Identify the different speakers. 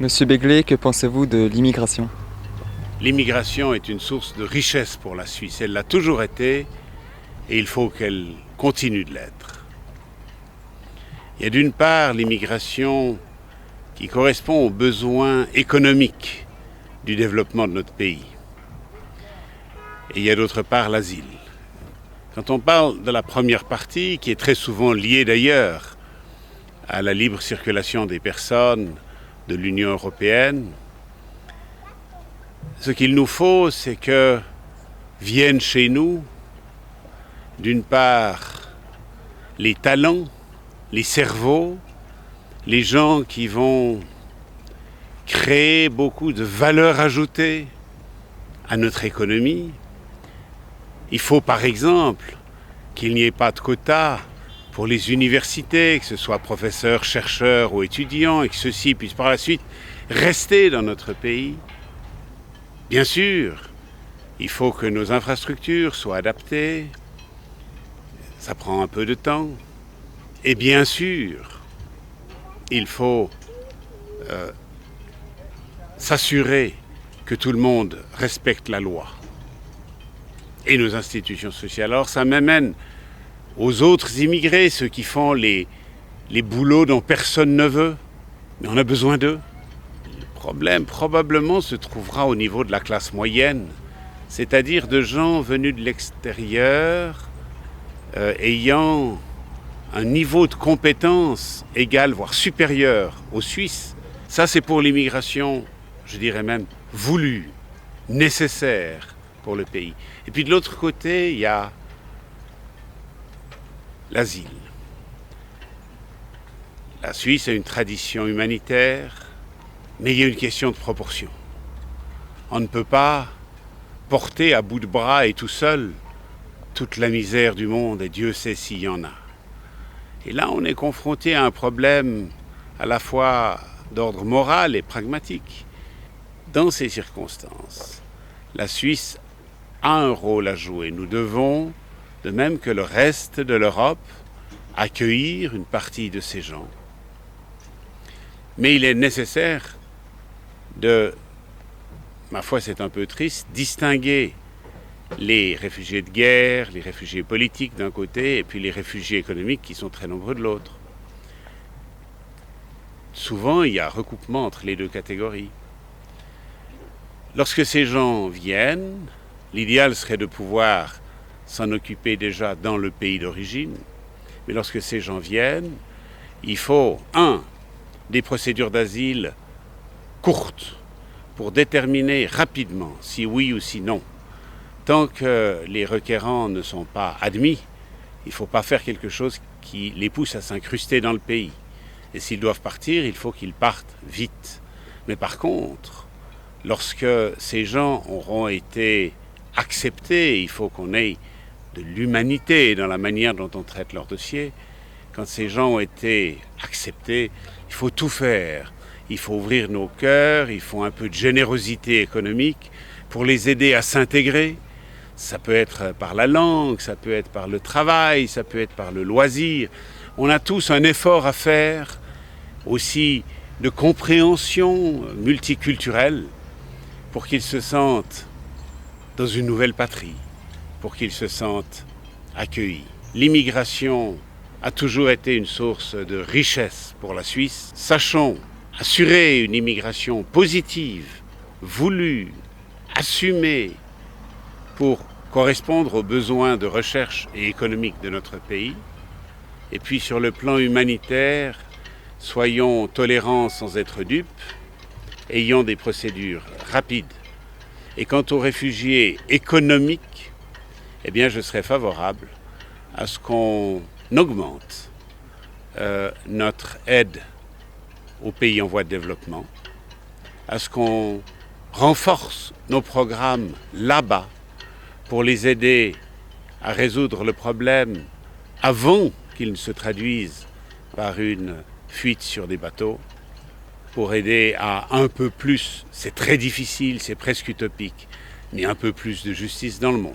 Speaker 1: Monsieur Begley, que pensez-vous de l'immigration?
Speaker 2: L'immigration est une source de richesse pour la Suisse. Elle l'a toujours été et il faut qu'elle continue de l'être. Il y a d'une part l'immigration qui correspond aux besoins économiques du développement de notre pays. Et il y a d'autre part l'asile. Quand on parle de la première partie, qui est très souvent liée d'ailleurs à la libre circulation des personnes de l'Union européenne, ce qu'il nous faut, c'est que viennent chez nous, d'une part, les talents, les cerveaux, les gens qui vont créer beaucoup de valeur ajoutée à notre économie. Il faut par exemple qu'il n'y ait pas de quotas pour les universités, que ce soit professeurs, chercheurs ou étudiants, et que ceux-ci puissent par la suite rester dans notre pays. Bien sûr, il faut que nos infrastructures soient adaptées, ça prend un peu de temps. Et bien sûr, il faut s'assurer que tout le monde respecte la loi et nos institutions sociales. Alors ça m'amène aux autres immigrés, ceux qui font les boulots dont personne ne veut, mais on a besoin d'eux. Le problème probablement se trouvera au niveau de la classe moyenne, c'est-à-dire de gens venus de l'extérieur, ayant un niveau de compétence égal, voire supérieur aux Suisses. Ça, c'est pour l'immigration, je dirais même, voulue, nécessaire pour le pays. Et puis de l'autre côté, il y a l'asile. La Suisse a une tradition humanitaire, mais il y a une question de proportion. On ne peut pas porter à bout de bras et tout seul toute la misère du monde, et Dieu sait s'il y en a. Et là, on est confronté à un problème à la fois d'ordre moral et pragmatique. Dans ces circonstances, la Suisse a un rôle à jouer. Nous devons, de même que le reste de l'Europe, accueillir une partie de ces gens. Mais il est nécessaire de, ma foi c'est un peu triste, distinguer les réfugiés de guerre, les réfugiés politiques d'un côté, et puis les réfugiés économiques qui sont très nombreux de l'autre. Souvent, il y a recoupement entre les deux catégories. Lorsque ces gens viennent, l'idéal serait de pouvoir s'en occuper déjà dans le pays d'origine. Mais lorsque ces gens viennent, il faut, des procédures d'asile courtes pour déterminer rapidement si oui ou si non. Tant que les requérants ne sont pas admis, il ne faut pas faire quelque chose qui les pousse à s'incruster dans le pays. Et s'ils doivent partir, il faut qu'ils partent vite. Mais par contre, lorsque ces gens auront été acceptés, il faut qu'on ait de l'humanité dans la manière dont on traite leur dossier. Quand ces gens ont été acceptés, il faut tout faire. Il faut ouvrir nos cœurs, il faut un peu de générosité économique pour les aider à s'intégrer. Ça peut être par la langue, ça peut être par le travail, ça peut être par le loisir. On a tous un effort à faire, aussi de compréhension multiculturelle, pour qu'ils se sentent dans une nouvelle patrie, pour qu'ils se sentent accueillis. L'immigration a toujours été une source de richesse pour la Suisse. Sachons assurer une immigration positive, voulue, assumée, pour correspondre aux besoins de recherche et économique de notre pays. Et puis sur le plan humanitaire, soyons tolérants sans être dupes, ayons des procédures rapides. Et quant aux réfugiés économiques, eh bien je serais favorable à ce qu'on augmente notre aide aux pays en voie de développement, à ce qu'on renforce nos programmes là-bas pour les aider à résoudre le problème avant qu'il ne se traduise par une fuite sur des bateaux, pour aider à un peu plus, c'est très difficile, c'est presque utopique, mais un peu plus de justice dans le monde.